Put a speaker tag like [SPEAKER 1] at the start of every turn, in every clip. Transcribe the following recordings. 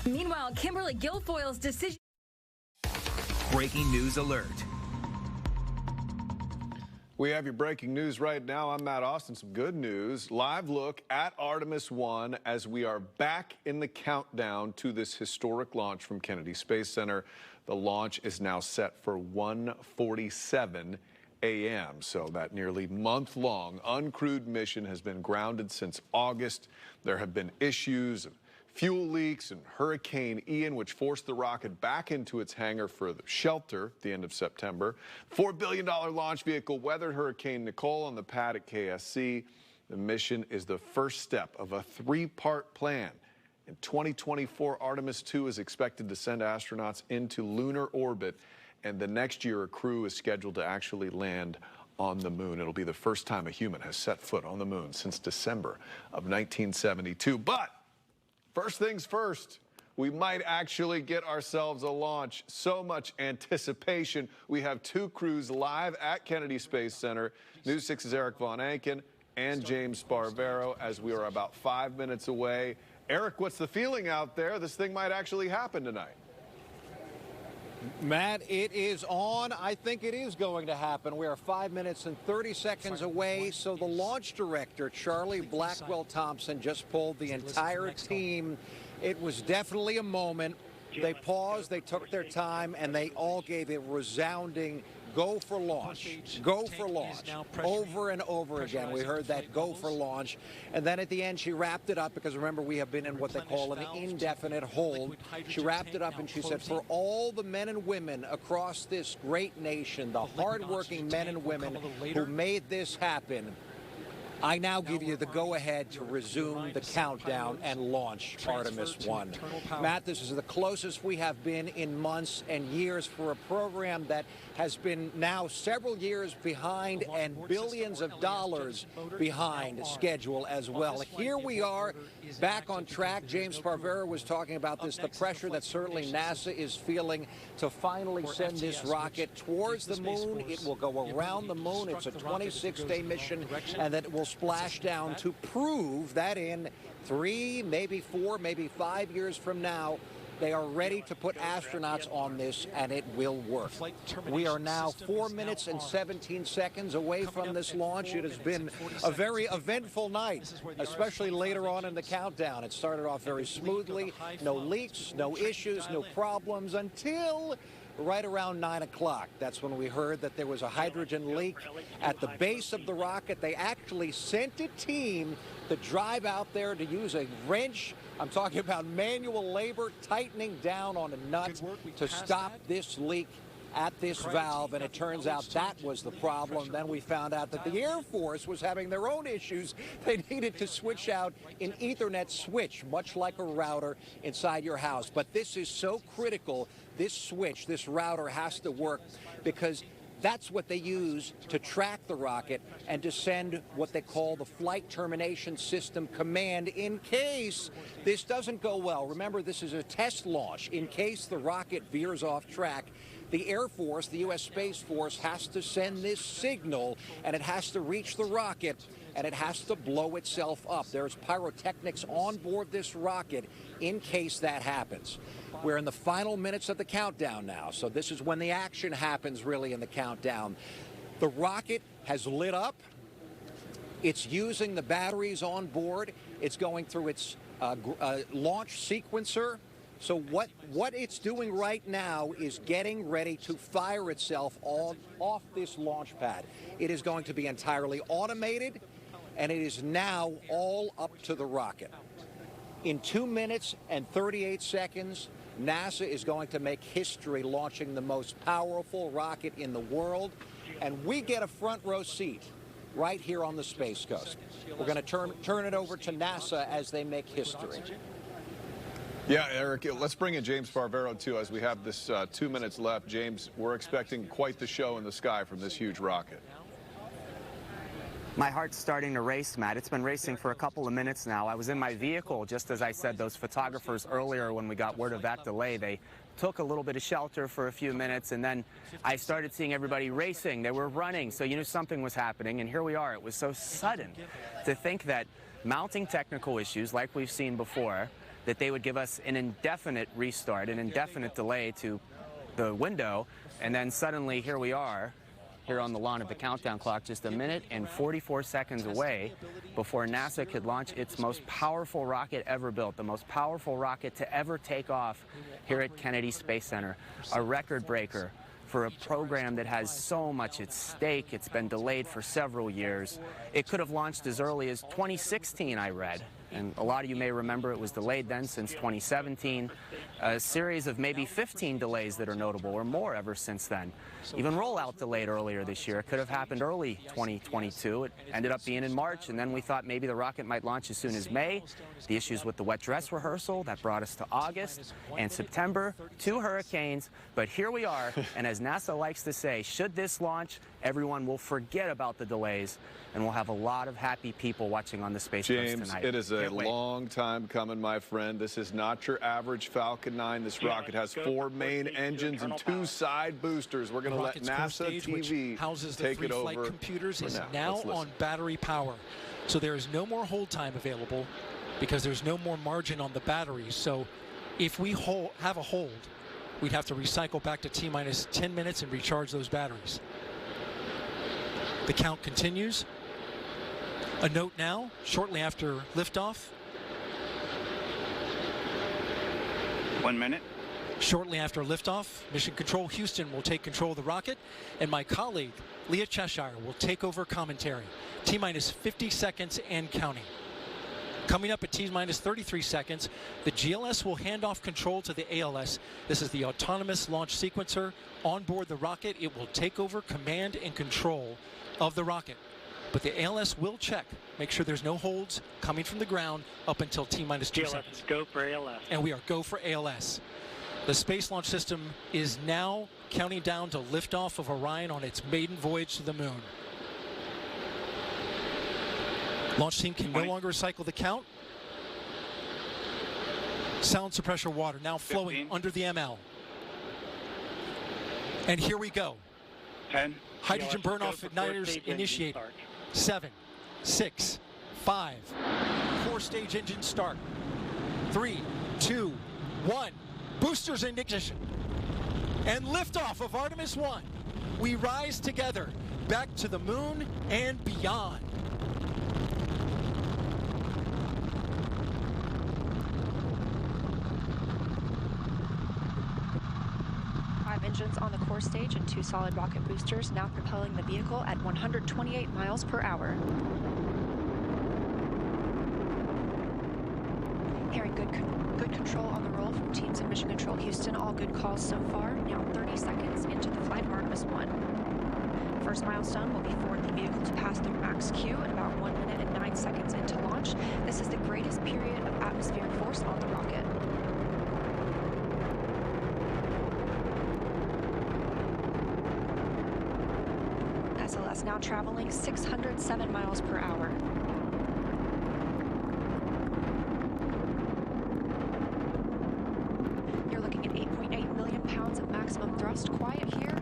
[SPEAKER 1] Meanwhile, Kimberly Guilfoyle's decision.
[SPEAKER 2] Breaking news alert.
[SPEAKER 3] We have your breaking news right now. I'm Matt Austin. Some good news. Live look at Artemis I as we are back in the countdown to this historic launch from Kennedy Space Center. The launch is now set for 1:47 a.m. So that nearly month-long uncrewed mission has been grounded since August. There have been issues, fuel leaks, and Hurricane Ian, which forced the rocket back into its hangar for the shelter at the end of September. $4 billion launch vehicle weathered Hurricane Nicole on the pad at KSC. The mission is the first step of a three-part plan. In 2024, Artemis II is expected to send astronauts into lunar orbit, and the next year a crew is scheduled to actually land on the moon. It'll be the first time a human has set foot on the moon since December of 1972. But first things first, we might actually get ourselves a launch. So much anticipation. We have two crews live at Kennedy Space Center. News 6's Eric Von Anken and James Sparvero as we are about 5 minutes away. Eric, what's the feeling out there? This thing might actually happen tonight.
[SPEAKER 4] Matt, it is on. I think it is going to happen. We are 5 minutes and 30 seconds away. So the launch director, Charlie Blackwell Thompson, just pulled the entire team. It was definitely a moment. They paused, they took their time, and they all gave a resounding go for launch, go for launch, over and over again. We heard that go for launch. And then at the end, she wrapped it up because, remember, we have been in what they call an indefinite hold. She wrapped it up and she said, for all the men and women across this great nation, the hardworking men and women who made this happen, I now give you the go-ahead to resume the countdown and launch Artemis I. Matt, this is the closest we have been in months and years for a program that has been now several years behind and billions of dollars behind schedule as well. Here we are back on track. James Sparvero was talking about this, the pressure that certainly NASA is feeling to finally send this rocket towards the moon. It will go around the moon. It's a 26-day mission, and that it will splash down to prove that in 3, maybe 4, maybe 5 years from now, they are ready to put astronauts on this, and it will work. We are now 4 minutes and 17 seconds away from this launch. It has been a very eventful night, especially later on in the countdown. It started off very smoothly, no leaks, no issues, no problems, until right around 9 o'clock. That's when we heard that there was a hydrogen leak at the base of the rocket. They actually sent a team to drive out there to use a wrench. I'm talking about manual labor, tightening down on a nut to stop this leak at this valve, and it turns out that was the problem. Then we found out that the Air Force was having their own issues. They needed to switch out an Ethernet switch, much like a router inside your house. But this is so critical. This switch, this router has to work because that's what they use to track the rocket and to send what they call the Flight Termination System command in case this doesn't go well. Remember, this is a test launch. In case the rocket veers off track, the Air Force, the U.S. Space Force, has to send this signal, and it has to reach the rocket, and it has to blow itself up. There's pyrotechnics on board this rocket in case that happens. We're in the final minutes of the countdown now, so this is when the action happens, really, in the countdown. The rocket has lit up. It's using the batteries on board. It's going through its launch sequencer. So what it's doing right now is getting ready to fire itself off this launch pad. It is going to be entirely automated, and it is now all up to the rocket. In 2 minutes and 38 seconds, NASA is going to make history launching the most powerful rocket in the world, and we get a front row seat right here on the Space Coast. We're going to turn it over to NASA as they make history.
[SPEAKER 3] Yeah, Eric, let's bring in James Sparvero, too, as we have this 2 minutes left. James, we're expecting quite the show in the sky from this huge rocket.
[SPEAKER 5] My heart's starting to race, Matt. It's been racing for a couple of minutes now. I was in my vehicle, just as I said, those photographers earlier when we got word of that delay, they took a little bit of shelter for a few minutes, and then I started seeing everybody racing. They were running, so you knew something was happening, and here we are. It was so sudden to think that mounting technical issues like we've seen before, that they would give us an indefinite restart, an indefinite delay to the window, and then suddenly here we are, here on the lawn of the countdown clock, just a minute and 44 seconds away before NASA could launch its most powerful rocket ever built, the most powerful rocket to ever take off here at Kennedy Space Center, a record breaker for a program that has so much at stake. It's been delayed for several years. It could have launched as early as 2016, I read. And a lot of you may remember it was delayed then since 2017. A series of maybe 15 delays that are notable, or more ever since then. Even rollout delayed earlier this year. It could have happened early 2022. It ended up being in March, and then we thought maybe the rocket might launch as soon as May. The issues with the wet dress rehearsal, that brought us to August and September, 2 hurricanes. But here we are, and as NASA likes to say, should this launch, everyone will forget about the delays, and we'll have a lot of happy people watching on the Space Coast tonight.
[SPEAKER 3] James, it is a long time coming, my friend. This is not your average Falcon 9. This rocket has 4 main engines and 2 side boosters. We're going to let NASA TV
[SPEAKER 6] houses the
[SPEAKER 3] take
[SPEAKER 6] free
[SPEAKER 3] it over.
[SPEAKER 6] Flight computers is now on battery power. So there is no more hold time available because there's no more margin on the batteries. So if we have a hold, we'd have to recycle back to T-minus 10 minutes and recharge those batteries. The count continues. A note now, shortly after liftoff.
[SPEAKER 7] 1 minute.
[SPEAKER 6] Shortly after liftoff, Mission Control Houston will take control of the rocket, and my colleague, Leah Cheshire, will take over commentary. T-minus 50 seconds and counting. Coming up at T-minus 33 seconds, the GLS will hand off control to the ALS. This is the autonomous launch sequencer. On board the rocket, it will take over command and control of the rocket. But the ALS will check, make sure there's no holds coming from the ground up until T-minus 2 seconds.
[SPEAKER 7] Go for ALS.
[SPEAKER 6] And we are go for ALS. The Space Launch System is now counting down to liftoff of Orion on its maiden voyage to the moon. Launch team can no longer cycle the count. Sound suppressor water now flowing
[SPEAKER 7] 15.
[SPEAKER 6] under the ML. And here we go.
[SPEAKER 7] 10.
[SPEAKER 6] Hydrogen burn-off igniters initiated. 7, 6, 5. Core stage engine start. 3, 2, 1. Boosters in ignition. And liftoff of Artemis I. We rise together back to the moon and beyond.
[SPEAKER 8] Engines on the core stage and 2 solid rocket boosters now propelling the vehicle at 128 miles per hour. Hearing good control on the roll from teams in Mission Control Houston. All good calls so far. Now 30 seconds into the flight of Artemis I. First milestone will be for the vehicle to pass through max Q at about 1 minute and 9 seconds into launch. This is the greatest period of atmospheric force on the rocket. SLS now traveling 607 miles per hour. You're looking at 8.8 million pounds of maximum thrust. Quiet here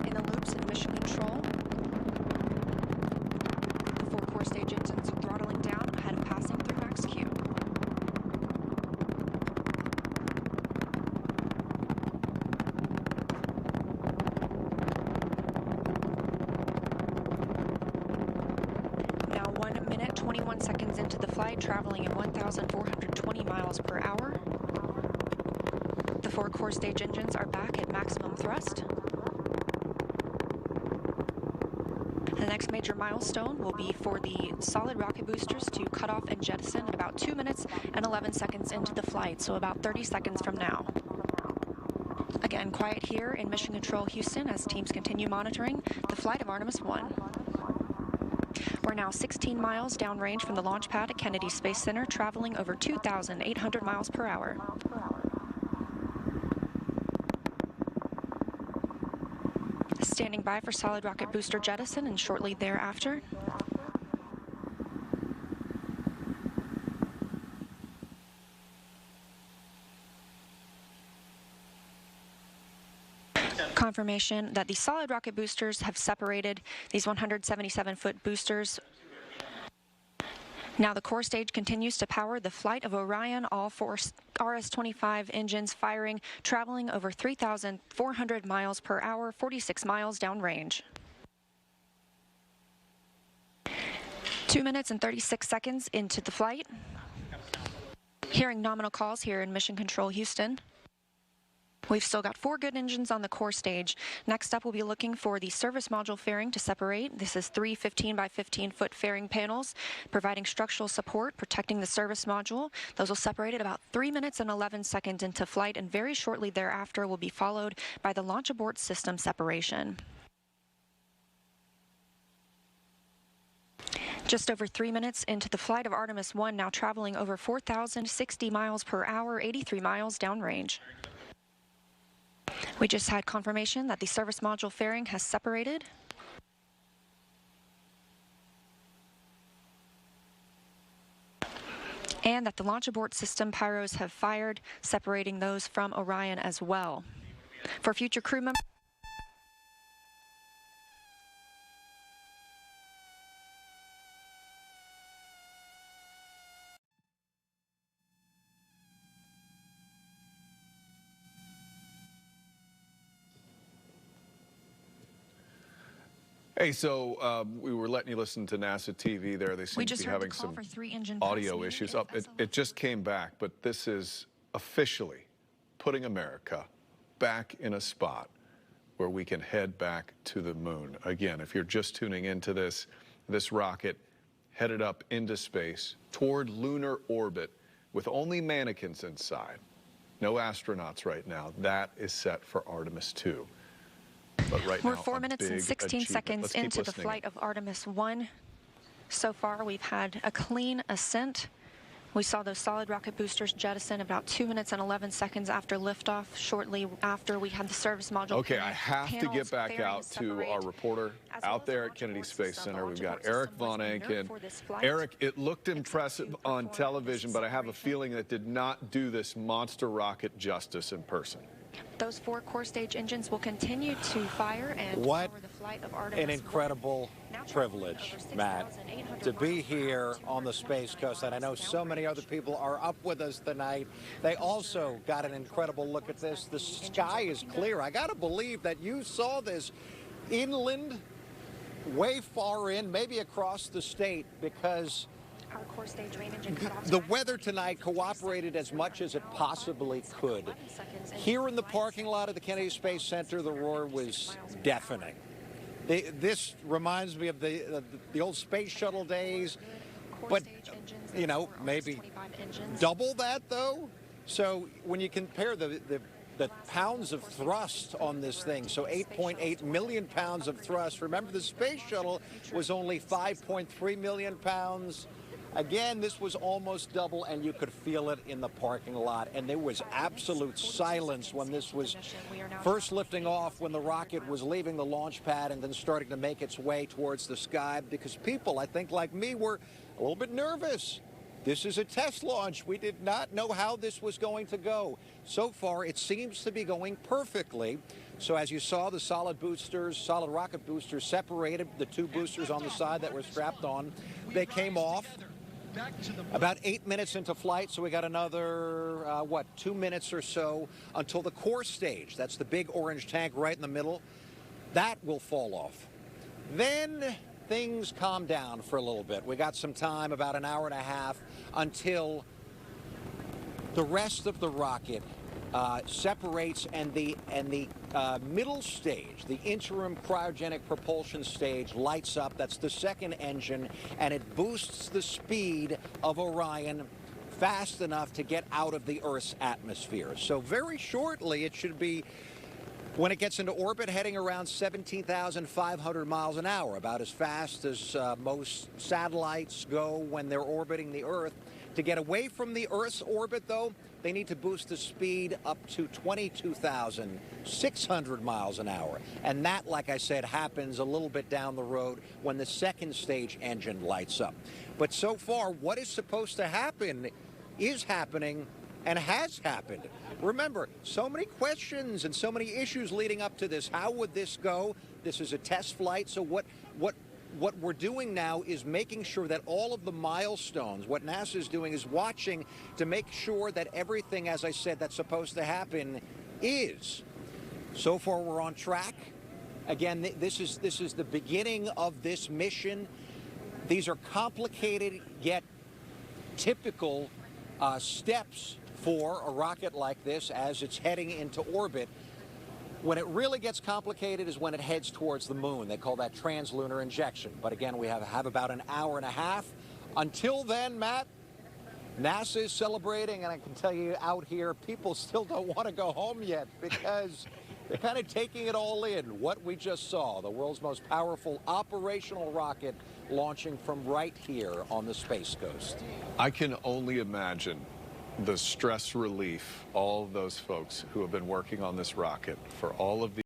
[SPEAKER 8] in the loops in Mission Control. The 4 core stage engines throttling down ahead of passing through max Q. Now 1 minute, 21 seconds into the flight, traveling at 1,420 miles per hour. The 4 core stage engines are back at maximum thrust. The next major milestone will be for the solid rocket boosters to cut off and jettison at about 2 minutes and 11 seconds into the flight, so about 30 seconds from now. Again, quiet here in Mission Control Houston as teams continue monitoring the flight of Artemis I. We're now 16 miles downrange from the launch pad at Kennedy Space Center, traveling over 2,800 miles per hour. Standing by for solid rocket booster jettison and shortly thereafter. Confirmation that the solid rocket boosters have separated. These 177-foot boosters Now the core stage continues to power the flight of Orion, all four RS-25 engines firing, traveling over 3,400 miles per hour, 46 miles downrange. 2 minutes and 36 seconds into the flight. Hearing nominal calls here in Mission Control Houston. We've still got 4 good engines on the core stage. Next up, we'll be looking for the service module fairing to separate. This is 3 15 by 15 foot fairing panels, providing structural support, protecting the service module. Those will separate at about 3 minutes and 11 seconds into flight, and very shortly thereafter will be followed by the launch abort system separation. Just over 3 minutes into the flight of Artemis I, now traveling over 4,060 miles per hour, 83 miles downrange. We just had confirmation that the service module fairing has separated. And that the launch abort system pyros have fired, separating those from Orion as well. For future crew members,
[SPEAKER 3] Hey, so we were letting you listen to NASA TV there. They seem to be having some audio issues. Oh, it just came back, but this is officially putting America back in a spot where we can head back to the moon. Again, if you're just tuning into this rocket headed up into space toward lunar orbit with only mannequins inside. No astronauts right now. That is set for Artemis II. But right
[SPEAKER 8] we're
[SPEAKER 3] now,
[SPEAKER 8] 4 minutes and 16 seconds into the flight of Artemis I. So far, we've had a clean ascent. We saw those solid rocket boosters jettison about 2 minutes and 11 seconds after liftoff. Shortly after, we had the service module.
[SPEAKER 3] Okay, I have to get back out to our reporter out there at Kennedy Space Center. We've got Eric Von Anken. Eric, it looked impressive on television, but I have a feeling that did not do this monster rocket justice in person.
[SPEAKER 8] Those 4 core stage engines will continue to fire and power the flight of Artemis.
[SPEAKER 4] An incredible privilege, Matt, to be here on the Space Coast. And I know so many other people are up with us tonight. They also got an incredible look at this. The sky is clear. I got to believe that you saw this inland, way far in, maybe across the state, because the weather tonight cooperated as much as it possibly could. Here in the parking lot of the Kennedy Space Center, the roar was deafening. This reminds me of the old space shuttle days, but, you know, maybe double that, though. So when you compare the pounds of thrust on this thing, so 8.8 million pounds of thrust. Remember, the space shuttle was only 5.3 million pounds. Again, this was almost double, and you could feel it in the parking lot. And there was absolute silence when this was first lifting off, when the rocket was leaving the launch pad and then starting to make its way towards the sky, because people, I think like me, were a little bit nervous. This is a test launch. We did not know how this was going to go. So far, it seems to be going perfectly. So as you saw, the solid rocket boosters separated, the 2 boosters on the side that were strapped on. They came off about 8 minutes into flight, so we got another, 2 minutes or so until the core stage. That's the big orange tank right in the middle. That will fall off. Then things calm down for a little bit. We got some time, about an hour and a half, until the rest of the rocket separates, and the middle stage, the interim cryogenic propulsion stage, lights up. That's the second engine, and it boosts the speed of Orion fast enough to get out of the Earth's atmosphere. So very shortly, it should be, when it gets into orbit, heading around 17,500 miles an hour, about as fast as most satellites go when they're orbiting the Earth. To get away from the Earth's orbit, though, they need to boost the speed up to 22,600 miles an hour. And that, like I said, happens a little bit down the road when the second stage engine lights up. But so far, what is supposed to happen is happening and has happened. Remember, so many questions and so many issues leading up to this. How would this go? This is a test flight, so what what we're doing now is making sure that all of the milestones, what NASA is doing is watching to make sure that everything, as I said, that's supposed to happen is. So far, we're on track. Again, this is the beginning of this mission. These are complicated yet typical steps for a rocket like this as it's heading into orbit. When it really gets complicated is when it heads towards the moon. They call that translunar injection. But again, we have about an hour and a half. Until then, Matt, NASA is celebrating, and I can tell you out here, people still don't want to go home yet because they're kind of taking it all in. What we just saw, the world's most powerful operational rocket launching from right here on the Space Coast.
[SPEAKER 3] I can only imagine the stress relief all of those folks who have been working on this rocket for all of the